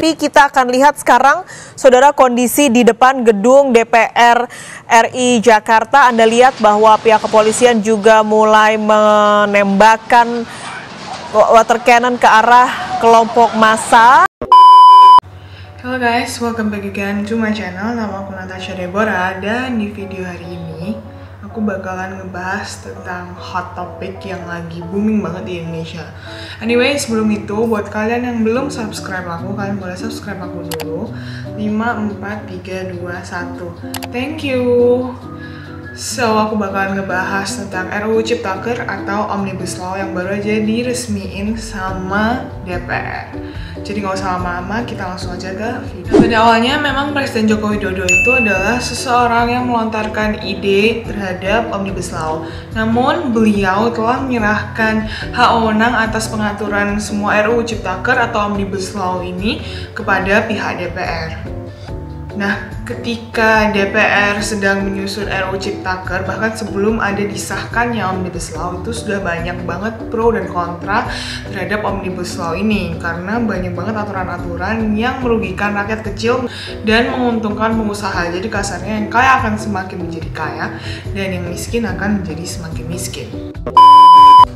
Tapi kita akan lihat sekarang, saudara, kondisi di depan gedung DPR RI Jakarta. Anda lihat bahwa pihak kepolisian juga mulai menembakkan water cannon ke arah kelompok massa. Halo guys, welcome back again to my channel. Nama aku Natasha Deborah, dan di video hari ini aku bakalan ngebahas tentang hot topic yang lagi booming banget di Indonesia. Anyway, sebelum itu, buat kalian yang belum subscribe aku, kalian boleh subscribe aku dulu. 5, 4, 3, 2, 1. Thank you. So, aku bakalan ngebahas tentang RUU Ciptaker atau Omnibus Law yang baru aja diresmiin sama DPR. Jadi nggak usah lama-lama, kita langsung aja ke video. Pada awalnya memang Presiden Joko Widodo itu adalah seseorang yang melontarkan ide terhadap Omnibus Law. Namun beliau telah menyerahkan hak wewenang atas pengaturan semua RUU Ciptaker atau Omnibus Law ini kepada pihak DPR. Nah, ketika DPR sedang menyusun RUU Ciptaker, bahkan sebelum ada disahkannya Omnibus Law, itu sudah banyak banget pro dan kontra terhadap Omnibus Law ini, karena banyak banget aturan-aturan yang merugikan rakyat kecil dan menguntungkan pengusaha. Jadi kasarnya yang kaya akan semakin menjadi kaya dan yang miskin akan menjadi semakin miskin.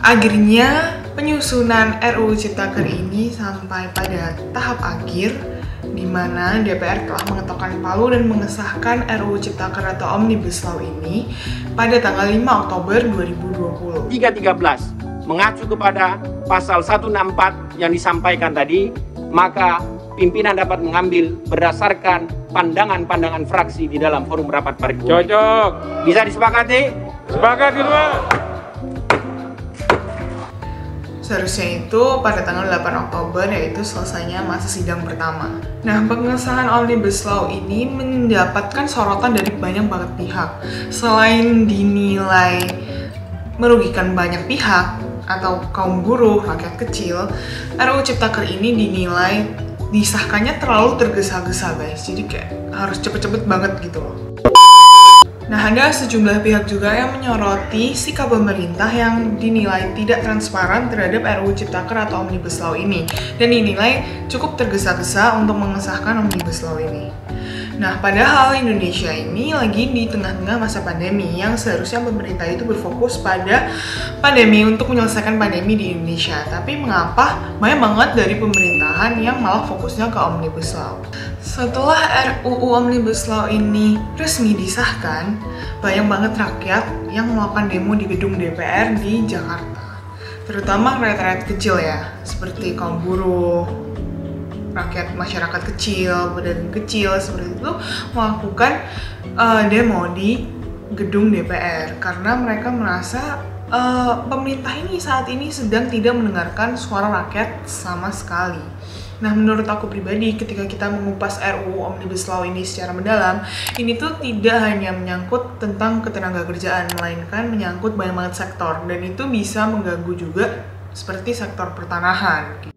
Akhirnya penyusunan RUU Ciptaker ini sampai pada tahap akhir, di mana DPR telah mengetokkan palu dan mengesahkan RUU Ciptaker atau Omnibus Law ini pada tanggal 5 Oktober 2020. 313 mengacu kepada pasal 164 yang disampaikan tadi, maka pimpinan dapat mengambil berdasarkan pandangan-pandangan fraksi di dalam forum rapat paripurna. Cocok. Bisa disepakati? Sepakat kedua. Seharusnya itu pada tanggal 8 Oktober, yaitu selesainya masa sidang pertama. Nah, pengesahan Omnibus Law ini mendapatkan sorotan dari banyak banget pihak. Selain dinilai merugikan banyak pihak atau kaum buruh, rakyat kecil, RUU Ciptaker ini dinilai disahkannya terlalu tergesa-gesa guys. Jadi kayak harus cepet-cepet banget gitu loh. Nah, ada sejumlah pihak juga yang menyoroti sikap pemerintah yang dinilai tidak transparan terhadap RUU Ciptaker atau Omnibus Law ini, dan dinilai cukup tergesa-gesa untuk mengesahkan Omnibus Law ini. Nah, padahal Indonesia ini lagi di tengah-tengah masa pandemi yang seharusnya pemerintah itu berfokus pada pandemi untuk menyelesaikan pandemi di Indonesia. Tapi mengapa banyak banget dari pemerintahan yang malah fokusnya ke Omnibus Law? Setelah RUU Omnibus Law ini resmi disahkan, banyak banget rakyat yang melakukan demo di gedung DPR di Jakarta. Terutama rakyat-rakyat kecil ya, seperti kaum buruh, rakyat masyarakat kecil, pedagang kecil, seperti itu melakukan demo di gedung DPR karena mereka merasa pemerintah ini saat ini sedang tidak mendengarkan suara rakyat sama sekali. Nah, menurut aku pribadi, ketika kita mengupas RUU Omnibus Law ini secara mendalam, ini tuh tidak hanya menyangkut tentang ketenagakerjaan, melainkan menyangkut banyak banget sektor, dan itu bisa mengganggu juga seperti sektor pertanahan.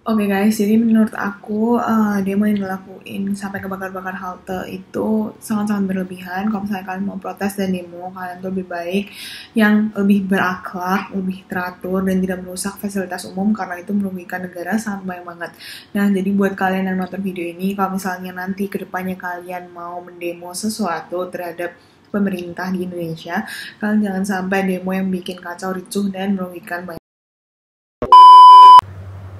Oke guys, jadi menurut aku demo yang dilakuin sampai ke bakar-bakar halte itu sangat-sangat berlebihan. Kalau misalnya kalian mau protes dan demo, kalian tuh lebih baik yang lebih berakhlak, lebih teratur, dan tidak merusak fasilitas umum karena itu merugikan negara sangat banyak banget. Nah, jadi buat kalian yang nonton video ini, kalau misalnya nanti kedepannya kalian mau mendemo sesuatu terhadap pemerintah di Indonesia, kalian jangan sampai demo yang bikin kacau, ricuh, dan merugikan banyak.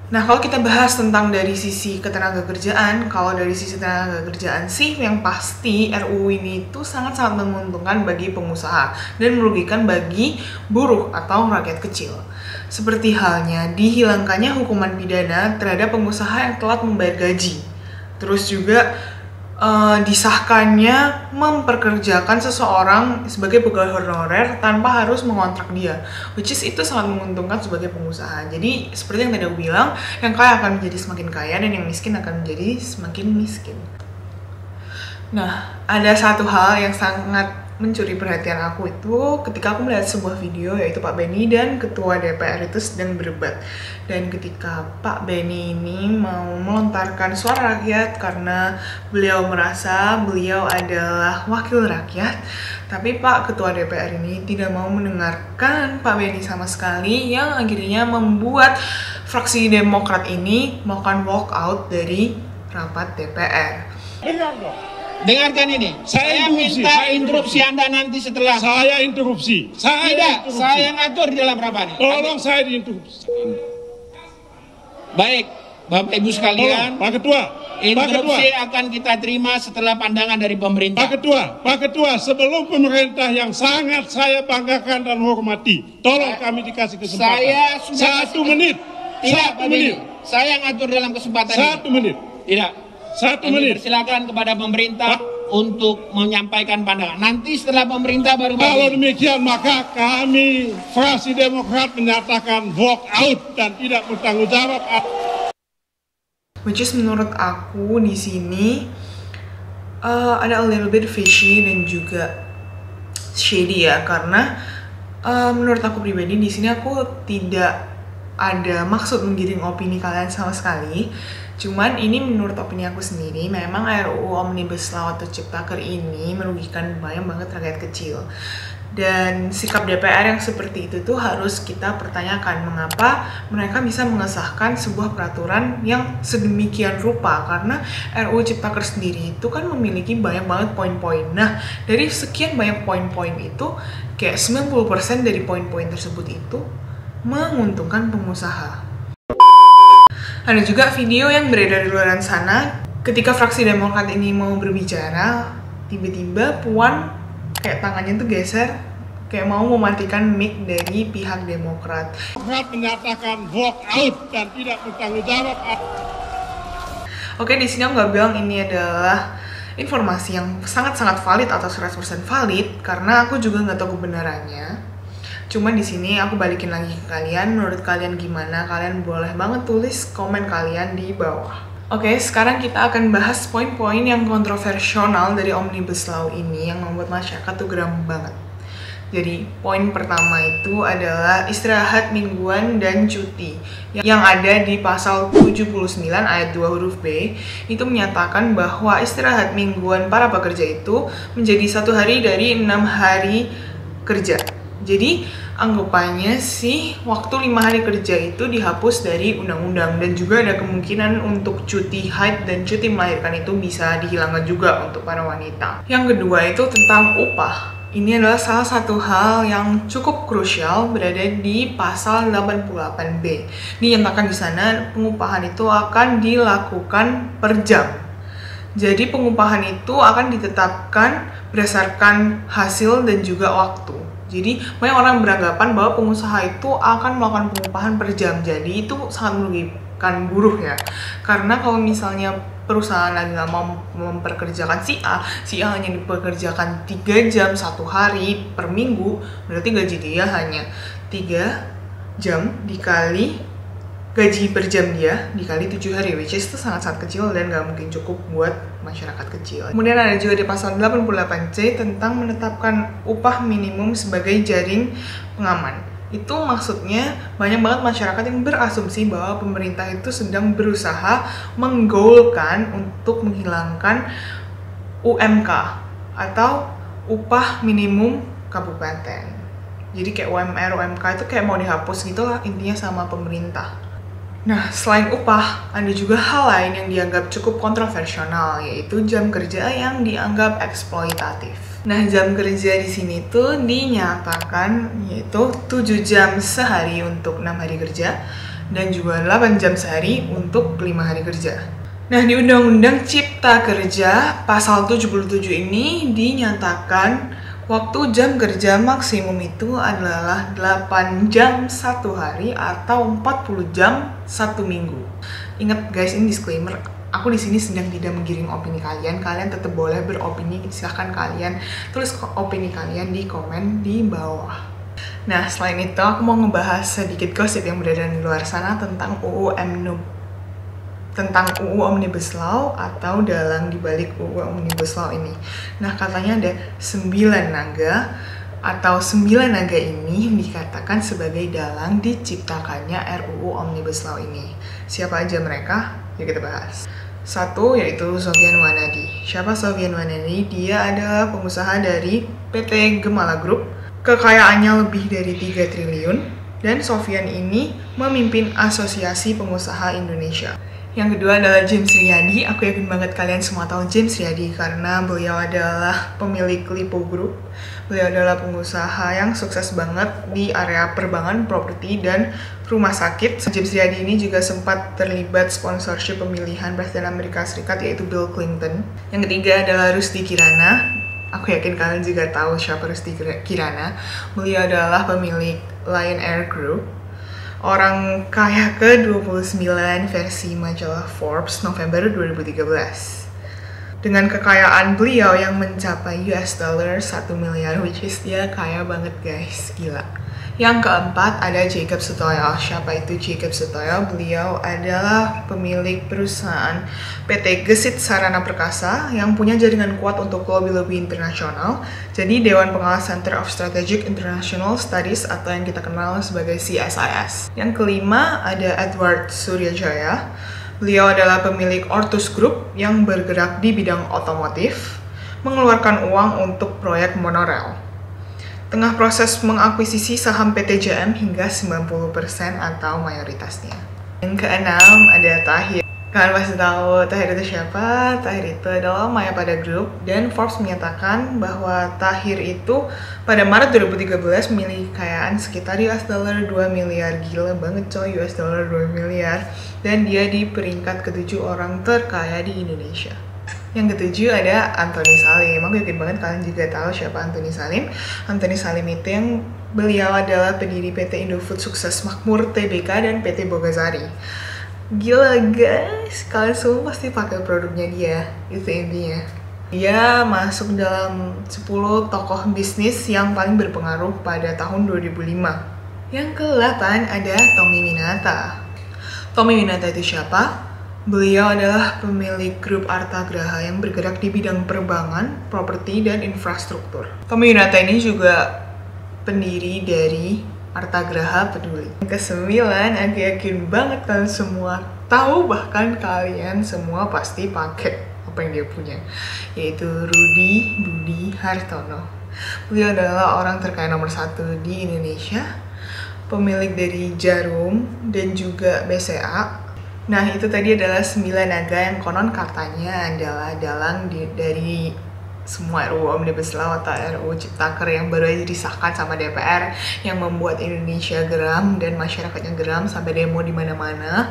Nah, kalau kita bahas tentang dari sisi ketenagakerjaan, kalau dari sisi ketenagakerjaan sih yang pasti RUU ini itu sangat-sangat menguntungkan bagi pengusaha dan merugikan bagi buruh atau rakyat kecil. Seperti halnya dihilangkannya hukuman pidana terhadap pengusaha yang telat membayar gaji. Terus juga disahkannya memperkerjakan seseorang sebagai pegawai honorer tanpa harus mengontrak dia, which is itu sangat menguntungkan sebagai pengusaha. Jadi seperti yang tadi aku bilang, yang kaya akan menjadi semakin kaya dan yang miskin akan menjadi semakin miskin. Nah, ada satu hal yang sangat mencuri perhatian aku itu ketika aku melihat sebuah video, yaitu Pak Benny dan Ketua DPR itu sedang berdebat. Dan ketika Pak Benny ini mau melontarkan suara rakyat karena beliau merasa beliau adalah wakil rakyat, Tapi Pak Ketua DPR ini tidak mau mendengarkan Pak Benny sama sekali, yang akhirnya membuat fraksi Demokrat ini melakukan walk out dari rapat DPR. Dengarkan ini. Saya minta interupsi Anda nanti setelah. Saya interupsi. Tidak, saya ngatur di dalam rapat ini. Tolong saya diinterupsi. Baik, Bapak Ibu sekalian. Pak Ketua. Interupsi akan kita terima setelah pandangan dari pemerintah. Pak Ketua, sebelum pemerintah yang sangat saya banggakan dan hormati, tolong kami dikasih kesempatan. Saya sudah 1 menit. Tidak, 1 menit. Saya ngatur dalam kesempatan 1 menit. Tidak. 1 menit. Silakan kepada pemerintah untuk menyampaikan pandangan. Nanti setelah pemerintah baru. Kalau demikian maka kami fraksi Demokrat menyatakan walk out dan tidak bertanggung jawab. Which is menurut aku di sini ada a little bit fishy dan juga shady ya, karena menurut aku pribadi di sini aku tidak ada maksud menggiring opini kalian sama sekali. Cuman ini menurut opini aku sendiri, memang RUU Omnibus Law atau Ciptaker ini merugikan banyak banget rakyat kecil. Dan sikap DPR yang seperti itu tuh harus kita pertanyakan, mengapa mereka bisa mengesahkan sebuah peraturan yang sedemikian rupa, karena RUU Ciptaker sendiri itu kan memiliki banyak banget poin-poin. Nah, dari sekian banyak poin-poin itu, kayak 90% dari poin-poin tersebut itu menguntungkan pengusaha. Ada juga video yang beredar di luar sana, ketika fraksi Demokrat ini mau berbicara, tiba-tiba Puan kayak tangannya tuh geser, kayak mau mematikan mic dari pihak Demokrat. Demokrat menyatakan walk out dan tidak bertanggung jawab. Oke, di sini aku nggak bilang ini adalah informasi yang sangat-sangat valid atau 100% valid, karena aku juga nggak tahu kebenarannya. Cuman di sini aku balikin lagi ke kalian, menurut kalian gimana? Kalian boleh banget tulis komen kalian di bawah. Oke, sekarang kita akan bahas poin-poin yang kontroversial dari Omnibus Law ini yang membuat masyarakat tuh geram banget. Jadi, poin pertama itu adalah istirahat mingguan dan cuti. Yang ada di pasal 79 ayat 2 huruf B, itu menyatakan bahwa istirahat mingguan para pekerja itu menjadi 1 hari dari 6 hari kerja. Jadi anggapannya sih waktu 5 hari kerja itu dihapus dari undang-undang, dan juga ada kemungkinan untuk cuti haid dan cuti melahirkan itu bisa dihilangkan juga untuk para wanita. Yang kedua itu tentang upah. Ini adalah salah satu hal yang cukup krusial berada di pasal 88B. Dinyatakan di sana pengupahan itu akan dilakukan per jam. Jadi pengupahan itu akan ditetapkan berdasarkan hasil dan juga waktu. Jadi banyak orang beranggapan bahwa pengusaha itu akan melakukan pengupahan per jam. Jadi itu sangat merugikan buruh ya. Karena kalau misalnya perusahaan lagi nggak mau memperkerjakan si A hanya dipekerjakan 3 jam 1 hari per minggu, berarti gaji dia hanya 3 jam dikali gaji per jam dia dikali 7 hari, which is itu sangat-sangat kecil dan nggak mungkin cukup buat masyarakat kecil. Kemudian ada juga di pasal 88C tentang menetapkan upah minimum sebagai jaring pengaman. Itu maksudnya banyak banget masyarakat yang berasumsi bahwa pemerintah itu sedang berusaha menggoalkan untuk menghilangkan UMK atau upah minimum kabupaten. Jadi kayak UMR, UMK itu kayak mau dihapus gitu lah intinya sama pemerintah. Nah, selain upah, ada juga hal lain yang dianggap cukup kontroversial, yaitu jam kerja yang dianggap eksploitatif. Nah, jam kerja di sini tuh dinyatakan yaitu 7 jam sehari untuk 6 hari kerja dan juga 8 jam sehari untuk 5 hari kerja. Nah, di Undang-Undang Cipta Kerja pasal 77 ini dinyatakan waktu jam kerja maksimum itu adalah 8 jam 1 hari atau 40 jam 1 minggu. Ingat guys, ini disclaimer, aku di sini sedang tidak menggiring opini kalian. Kalian tetap boleh beropini, silahkan kalian tulis opini kalian di komen di bawah. Nah, selain itu aku mau ngebahas sedikit gosip yang beredar di luar sana tentang UU Omnibus Law atau dalang dibalik UU Omnibus Law ini. Nah, katanya ada 9 naga atau 9 naga ini dikatakan sebagai dalang diciptakannya RUU Omnibus Law ini. Siapa aja mereka? Yuk kita bahas. Satu yaitu Sofyan Wanadi. Siapa Sofyan Wanadi? Dia adalah pengusaha dari PT Gemala Group. Kekayaannya lebih dari 3 triliun. Dan Sofyan ini memimpin Asosiasi Pengusaha Indonesia. Yang kedua adalah James Riyadi. Aku yakin banget kalian semua tahu James Riyadi karena beliau adalah pemilik Lipo Group. Beliau adalah pengusaha yang sukses banget di area perbankan, properti, dan rumah sakit. James Riyadi ini juga sempat terlibat sponsorship pemilihan Presiden Amerika Serikat yaitu Bill Clinton. Yang ketiga adalah Rusdi Kirana. Aku yakin kalian juga tahu siapa Rusdi Kirana. Beliau adalah pemilik Lion Air Group. Orang kaya ke-29 versi majalah Forbes November 2013. Dengan kekayaan beliau yang mencapai US dollar 1 miliar, which is dia kaya banget guys, gila. Yang keempat ada Jacob Sutoyo. Siapa itu Jacob Sutoyo? Beliau adalah pemilik perusahaan PT Gesit Sarana Perkasa yang punya jaringan kuat untuk lobby-lobby internasional. Jadi Dewan Pengawas Center of Strategic International Studies atau yang kita kenal sebagai CSIS. Yang kelima ada Edward Suryajaya. Beliau adalah pemilik Ortus Group yang bergerak di bidang otomotif, mengeluarkan uang untuk proyek monorail. Tengah proses mengakuisisi saham PT JM hingga 90% atau mayoritasnya. Yang keenam ada Tahir. Kalian pasti tahu Tahir itu siapa? Tahir itu adalah Mayapada Group dan Forbes menyatakan bahwa Tahir itu pada Maret 2013 memiliki kekayaan sekitar US dollar 2 miliar. Gila banget coy, US dollar 2 miliar. Dan dia di peringkat ke-7 orang terkaya di Indonesia. Yang ketujuh ada Antoni Salim. Aku yakin banget kalian juga tahu siapa Antoni Salim. Antoni Salim itu yang beliau adalah pendiri PT Indofood Sukses Makmur Tbk dan PT Bogazari. Gila guys, kalian semua pasti pakai produknya dia. Itu intinya. Dia masuk dalam 10 tokoh bisnis yang paling berpengaruh pada tahun 2005. Yang ke-8 ada Tommy Winata. Tommy Winata itu siapa? Beliau adalah pemilik grup Artagraha yang bergerak di bidang perbankan, properti, dan infrastruktur. Tommy Winata ini juga pendiri dari Artagraha Peduli. Yang ke-9, aku yakin banget kalian semua tahu, bahkan kalian semua pasti pakai apa yang dia punya, yaitu Rudy Budi Hartono. Beliau adalah orang terkaya nomor 1 di Indonesia, pemilik dari Jarum dan juga BCA. Nah, itu tadi adalah 9 naga yang konon katanya adalah dalang dari semua RUU Omnibus Law atau RUU Ciptaker yang baru aja disahkan sama DPR yang membuat Indonesia geram dan masyarakatnya geram sampai demo di mana-mana.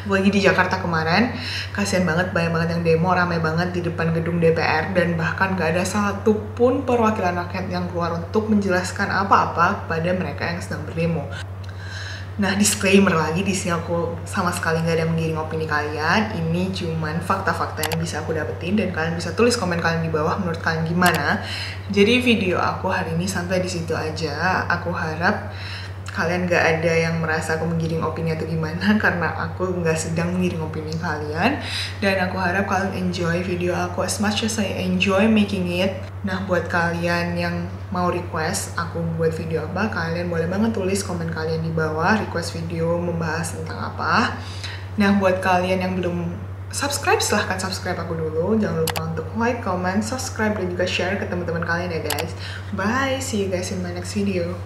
Lagi di Jakarta kemarin, kasian banget, banyak banget yang demo, ramai banget di depan gedung DPR dan bahkan gak ada satupun perwakilan rakyat yang keluar untuk menjelaskan apa-apa kepada mereka yang sedang berdemo. Nah, disclaimer lagi, di sini aku sama sekali nggak ada menggiring opini kalian. Ini cuman fakta-fakta yang bisa aku dapetin dan kalian bisa tulis komen kalian di bawah menurut kalian gimana. Jadi video aku hari ini sampai di situ aja. Aku harap kalian gak ada yang merasa aku menggiring opini atau gimana, karena aku nggak sedang menggiring opini kalian. Dan aku harap kalian enjoy video aku as much as I enjoy making it. Nah, buat kalian yang mau request aku buat video apa, kalian boleh banget tulis komen kalian di bawah, request video membahas tentang apa. Nah, buat kalian yang belum subscribe, silahkan subscribe aku dulu. Jangan lupa untuk like, comment, subscribe, dan juga share ke teman-teman kalian ya guys. Bye, see you guys in my next video.